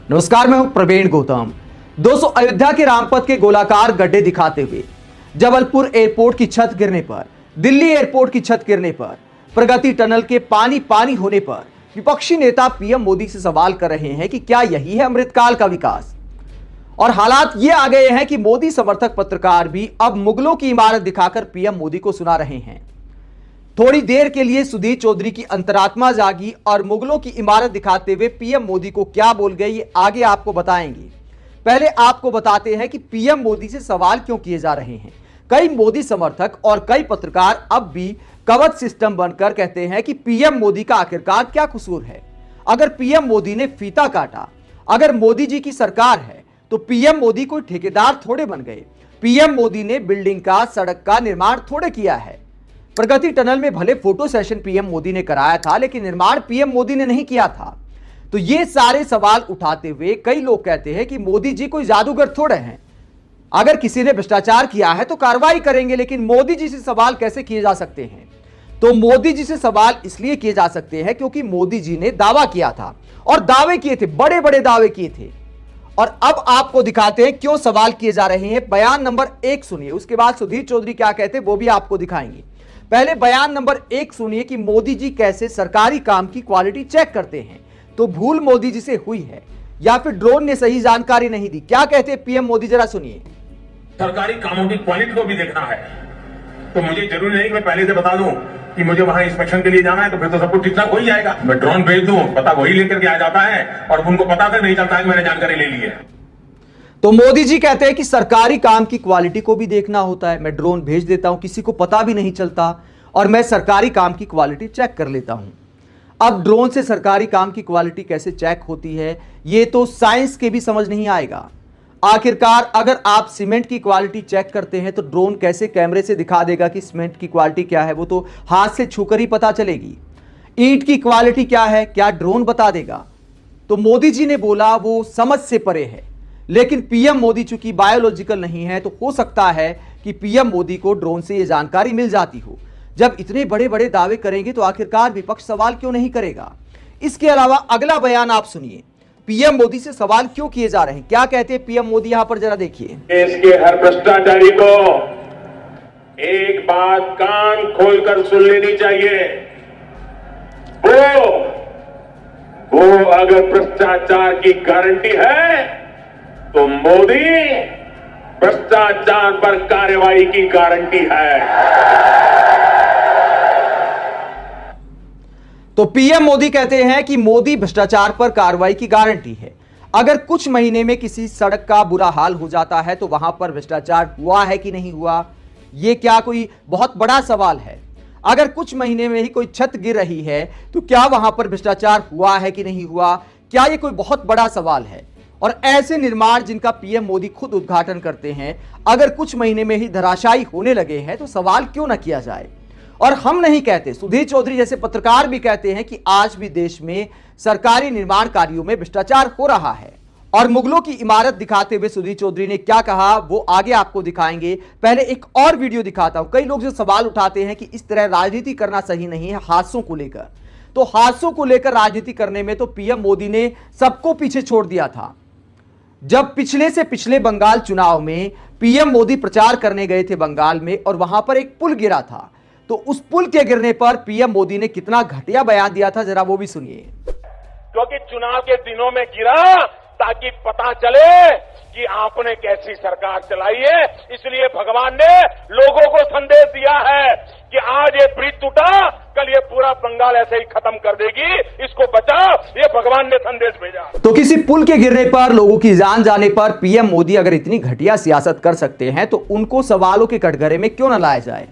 नमस्कार, मैं हूं प्रवीण गौतम। दोस्तों, अयोध्या के रामपथ के गोलाकार गड्ढे दिखाते हुए जबलपुर एयरपोर्ट की छत गिरने पर, दिल्ली एयरपोर्ट की छत गिरने पर, प्रगति टनल के पानी पानी होने पर विपक्षी नेता पीएम मोदी से सवाल कर रहे हैं कि क्या यही है अमृतकाल का विकास। और हालात ये आ गए हैं कि मोदी समर्थक पत्रकार भी अब मुगलों की इमारत दिखाकर पीएम मोदी को सुना रहे हैं। थोड़ी देर के लिए सुधीर चौधरी की अंतरात्मा जागी और मुगलों की इमारत दिखाते हुए पीएम मोदी को क्या बोल गए ये आगे आपको बताएंगे। पहले आपको बताते हैं कि पीएम मोदी से सवाल क्यों किए जा रहे हैं। कई मोदी समर्थक और कई पत्रकार अब भी कवच सिस्टम बनकर कहते हैं कि पीएम मोदी का आखिरकार क्या कसूर है। अगर पीएम मोदी ने फीता काटा, अगर मोदी जी की सरकार है तो पीएम मोदी कोई ठेकेदार थोड़े बन गए। पीएम मोदी ने बिल्डिंग का, सड़क का निर्माण थोड़े किया है। प्रगति टनल में भले फोटो सेशन पीएम मोदी ने कराया था, लेकिन निर्माण पीएम मोदी ने नहीं किया था। तो ये सारे सवाल उठाते हुए कई लोग कहते हैं कि मोदी जी कोई जादूगर थोड़े हैं। अगर किसी ने भ्रष्टाचार किया है तो कार्रवाई करेंगे, लेकिन मोदी जी से सवाल कैसे किए जा सकते हैं। तो मोदी जी से सवाल इसलिए किए जा सकते हैं क्योंकि मोदी जी ने दावा किया था और दावे किए थे, बड़े बड़े दावे किए थे। और अब आपको दिखाते हैं क्यों सवाल किए जा रहे हैं। बयान नंबर 1 सुनिए, उसके बाद सुधीर चौधरी क्या कहते हैं वो भी आपको दिखाएंगे। पहले बयान नंबर 1 सुनिए कि मोदी जी कैसे सरकारी काम की क्वालिटी चेक करते हैं। तो भूल मोदी जी से हुई है या फिर ड्रोन ने सही जानकारी नहीं दी, क्या कहते हैं पीएम मोदी, जरा सुनिए। सरकारी कामों की क्वालिटी को भी देखना है, तो मुझे जरूरी नहीं कि मैं पहले से बता दूं कि मुझे वहां इंस्पेक्शन के लिए जाना है, तो फिर तो सब कुछ ठीक ठाक हो ही जाएगा। मैं ड्रोन भेज दूं, पता वही लेकर के आ जाता है और उनको पता तक नहीं चलता है कि मैंने जानकारी ले ली है। तो मोदी जी कहते हैं कि सरकारी काम की क्वालिटी को भी देखना होता है। मैं ड्रोन भेज देता हूं, किसी को पता भी नहीं चलता और मैं सरकारी काम की क्वालिटी चेक कर लेता हूं। अब ड्रोन से सरकारी काम की क्वालिटी कैसे चेक होती है ये तो साइंस के भी समझ नहीं आएगा। आखिरकार अगर आप सीमेंट की क्वालिटी चेक करते हैं तो ड्रोन कैसे कैमरे से दिखा देगा कि सीमेंट की क्वालिटी क्या है, वो तो हाथ से छूकर ही पता चलेगी। ईंट की क्वालिटी क्या है, क्या ड्रोन बता देगा। तो मोदी जी ने बोला वो समझ से परे है, लेकिन पीएम मोदी चूंकि बायोलॉजिकल नहीं है तो हो सकता है कि पीएम मोदी को ड्रोन से यह जानकारी मिल जाती हो। जब इतने बड़े बड़े दावे करेंगे तो आखिरकार विपक्ष सवाल क्यों नहीं करेगा। इसके अलावा अगला बयान आप सुनिए, पीएम मोदी से सवाल क्यों किए जा रहे हैं, क्या कहते हैं पीएम मोदी, यहां पर जरा देखिए। देश के हर भ्रष्टाचारी को एक बात कान खोलकर सुन लेनी चाहिए, वो अगर भ्रष्टाचार की गारंटी है तो मोदी भ्रष्टाचार पर कार्रवाई की गारंटी है। तो पीएम मोदी कहते हैं कि मोदी भ्रष्टाचार पर कार्रवाई की गारंटी है। अगर कुछ महीने में किसी सड़क का बुरा हाल हो जाता है तो वहां पर भ्रष्टाचार हुआ है कि नहीं हुआ, यह क्या कोई बहुत बड़ा सवाल है। अगर कुछ महीने में ही कोई छत गिर रही है तो क्या वहां पर भ्रष्टाचार हुआ है कि नहीं हुआ, क्या यह कोई बहुत बड़ा सवाल है। और ऐसे निर्माण जिनका पीएम मोदी खुद उद्घाटन करते हैं, अगर कुछ महीने में ही धराशायी होने लगे हैं तो सवाल क्यों ना किया जाए। और हम नहीं कहते, सुधीर चौधरी जैसे पत्रकार भी कहते हैं कि आज भी देश में सरकारी निर्माण कार्यों में भ्रष्टाचार हो रहा है। और मुगलों की इमारत दिखाते हुए सुधीर चौधरी ने क्या कहा वो आगे आपको दिखाएंगे। पहले एक और वीडियो दिखाता हूं। कई लोग जो सवाल उठाते हैं कि इस तरह राजनीति करना सही नहीं है हादसों को लेकर, तो हादसों को लेकर राजनीति करने में तो पीएम मोदी ने सबको पीछे छोड़ दिया था। जब पिछले से पिछले बंगाल चुनाव में पीएम मोदी प्रचार करने गए थे बंगाल में और वहां पर एक पुल गिरा था, तो उस पुल के गिरने पर पीएम मोदी ने कितना घटिया बयान दिया था, जरा वो भी सुनिए। क्योंकि चुनाव के दिनों में गिरा ताकि पता चले कि आपने कैसी सरकार चलाई है। इसलिए भगवान ने लोगों को संदेश दिया है कि आज ये ब्रिज टूटा, कल ये पूरा बंगाल ऐसे ही खत्म कर देगी, इसको बचाओ, ये भगवान ने संदेश भेजा। तो किसी पुल के गिरने पर, लोगों की जान जाने पर पीएम मोदी अगर इतनी घटिया सियासत कर सकते हैं तो उनको सवालों के कटघरे में क्यों न लाया जाए।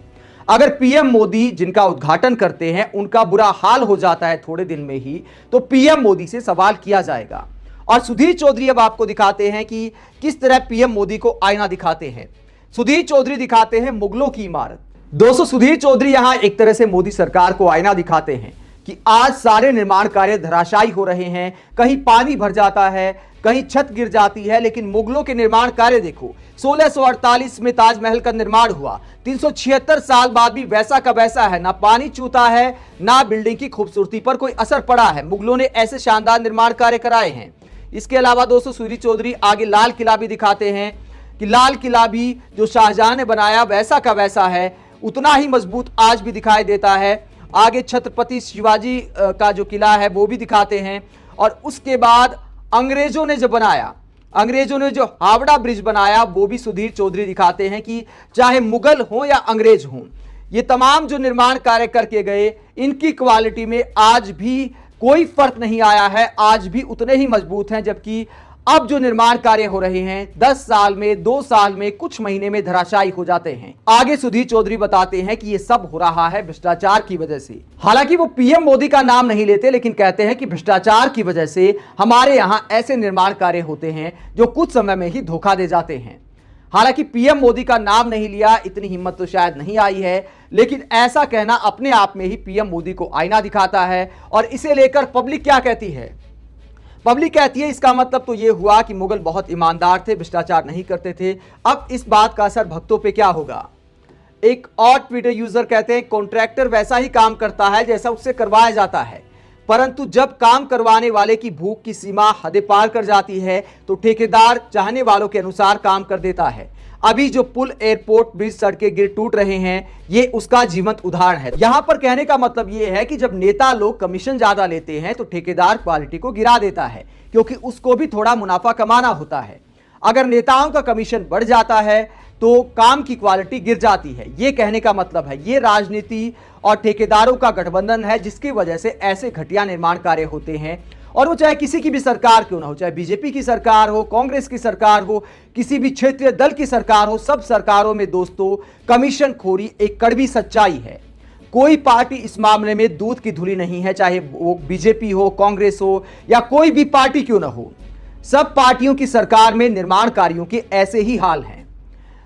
अगर पीएम मोदी जिनका उद्घाटन करते हैं उनका बुरा हाल हो जाता है थोड़े दिन में ही, तो पीएम मोदी से सवाल किया जाएगा। और सुधीर चौधरी अब आपको दिखाते हैं कि किस तरह पीएम मोदी को आईना दिखाते हैं। सुधीर चौधरी दिखाते हैं मुगलों की इमारत। दोस्तों, सुधीर चौधरी यहां एक तरह से मोदी सरकार को आईना दिखाते हैं कि आज सारे निर्माण कार्य धराशायी हो रहे हैं। कहीं पानी भर जाता है, कहीं छत गिर जाती है, लेकिन मुगलों के निर्माण कार्य देखो। 1648 में ताजमहल का निर्माण हुआ, 376 साल बाद भी वैसा का वैसा है, ना पानी चूता है, ना बिल्डिंग की खूबसूरती पर कोई असर पड़ा है। मुगलों ने ऐसे शानदार निर्माण कार्य कराए हैं। इसके अलावा दोस्तों सुधीर चौधरी आगे लाल किला भी दिखाते हैं कि लाल किला भी जो शाहजहां ने बनाया वैसा का वैसा है, उतना ही मजबूत आज भी दिखाई देता है। आगे छत्रपति शिवाजी का जो किला है वो भी दिखाते हैं। और उसके बाद अंग्रेजों ने जो बनाया, अंग्रेजों ने जो हावड़ा ब्रिज बनाया वो भी सुधीर चौधरी दिखाते हैं कि चाहे मुगल हो या अंग्रेज हो, ये तमाम जो निर्माण कार्य करके गए इनकी क्वालिटी में आज भी कोई फर्क नहीं आया है, आज भी उतने ही मजबूत हैं। जबकि अब जो निर्माण कार्य हो रहे हैं 10 साल में, 2 साल में, कुछ महीने में धराशायी हो जाते हैं। आगे सुधीर चौधरी बताते हैं कि यह सब हो रहा है भ्रष्टाचार की वजह से। हालांकि वो पीएम मोदी का नाम नहीं लेते, लेकिन कहते हैं कि भ्रष्टाचार की वजह से हमारे यहां ऐसे निर्माण कार्य होते हैं जो कुछ समय में ही धोखा दे जाते हैं। हालांकि पीएम मोदी का नाम नहीं लिया, इतनी हिम्मत तो शायद नहीं आई है, लेकिन ऐसा कहना अपने आप में ही पीएम मोदी को आईना दिखाता है। और इसे लेकर पब्लिक क्या कहती है? पब्लिक कहती है इसका मतलब तो यह हुआ कि मुगल बहुत ईमानदार थे, भ्रष्टाचार नहीं करते थे। अब इस बात का असर भक्तों पे क्या होगा? एक और ट्विटर यूजर कहते हैं कॉन्ट्रैक्टर वैसा ही काम करता है जैसा उससे करवाया जाता है, परंतु जब काम करवाने वाले की भूख की सीमा हदें पार कर जाती है तो ठेकेदार चाहने वालों के अनुसार काम कर देता है। अभी जो पुल, एयरपोर्ट, ब्रिज, सड़कें गिर टूट रहे हैं, ये उसका जीवंत उदाहरण है। यहां पर कहने का मतलब ये है कि जब नेता लोग कमीशन ज्यादा लेते हैं तो ठेकेदार क्वालिटी को गिरा देता है, क्योंकि उसको भी थोड़ा मुनाफा कमाना होता है। अगर नेताओं का कमीशन बढ़ जाता है तो काम की क्वालिटी गिर जाती है। ये कहने का मतलब है ये राजनीति और ठेकेदारों का गठबंधन है, जिसकी वजह से ऐसे घटिया निर्माण कार्य होते हैं। और वो चाहे किसी की भी सरकार क्यों ना हो, चाहे बीजेपी की सरकार हो, कांग्रेस की सरकार हो, किसी भी क्षेत्रीय दल की सरकार हो, सब सरकारों में दोस्तों कमीशन खोरी एक कड़वी सच्चाई है। कोई पार्टी इस मामले में दूध की धुली नहीं है, चाहे वो बीजेपी हो, कांग्रेस हो या कोई भी पार्टी क्यों ना हो। सब पार्टियों की सरकार में निर्माण कार्यों के ऐसे ही हाल हैं।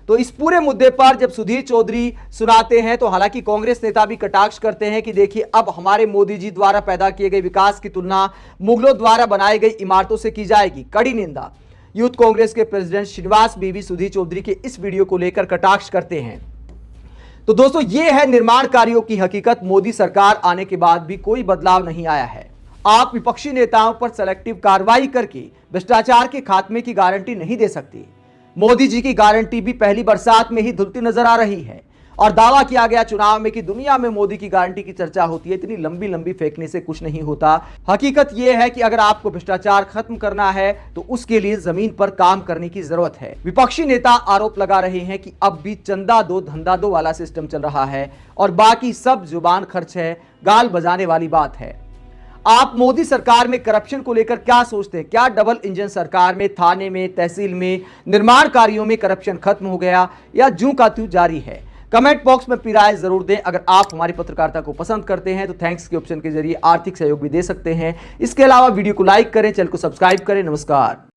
तो इस पूरे मुद्दे पर जब सुधीर चौधरी सुनाते हैं तो हालांकि कांग्रेस नेता भी कटाक्ष करते हैं कि देखिए अब हमारे मोदी जी द्वारा पैदा किए गए विकास की तुलना मुगलों द्वारा बनाई गई इमारतों से की जाएगी। कड़ी निंदा। यूथ कांग्रेस के प्रेसिडेंट श्रीनिवास भी सुधीर चौधरी के इस वीडियो को लेकर कटाक्ष करते हैं। तो दोस्तों ये है निर्माण कार्यों की हकीकत। मोदी सरकार आने के बाद भी कोई बदलाव नहीं आया है। आप विपक्षी नेताओं पर सेलेक्टिव कार्रवाई करके भ्रष्टाचार के खात्मे की गारंटी नहीं दे सकती। मोदी जी की गारंटी भी पहली बरसात में ही धुलती नजर आ रही है। और दावा किया गया चुनाव में कि दुनिया में मोदी की गारंटी की चर्चा होती है, इतनी लंबी लंबी फेंकने से कुछ नहीं होता। हकीकत यह है कि अगर आपको भ्रष्टाचार खत्म करना है तो उसके लिए जमीन पर काम करने की जरूरत है। विपक्षी नेता आरोप लगा रहे हैं कि अब भी चंदा दो धंधा दो वाला सिस्टम चल रहा है और बाकी सब जुबान खर्च है, गाल बजाने वाली बात है। आप मोदी सरकार में करप्शन को लेकर क्या सोचते हैं? क्या डबल इंजन सरकार में थाने में, तहसील में, निर्माण कार्यों में करप्शन खत्म हो गया या जूं का त्यों जारी है? कमेंट बॉक्स में अपनी राय जरूर दें। अगर आप हमारी पत्रकारिता को पसंद करते हैं तो थैंक्स के ऑप्शन के जरिए आर्थिक सहयोग भी दे सकते हैं। इसके अलावा वीडियो को लाइक करें, चैनल को सब्सक्राइब करें। नमस्कार।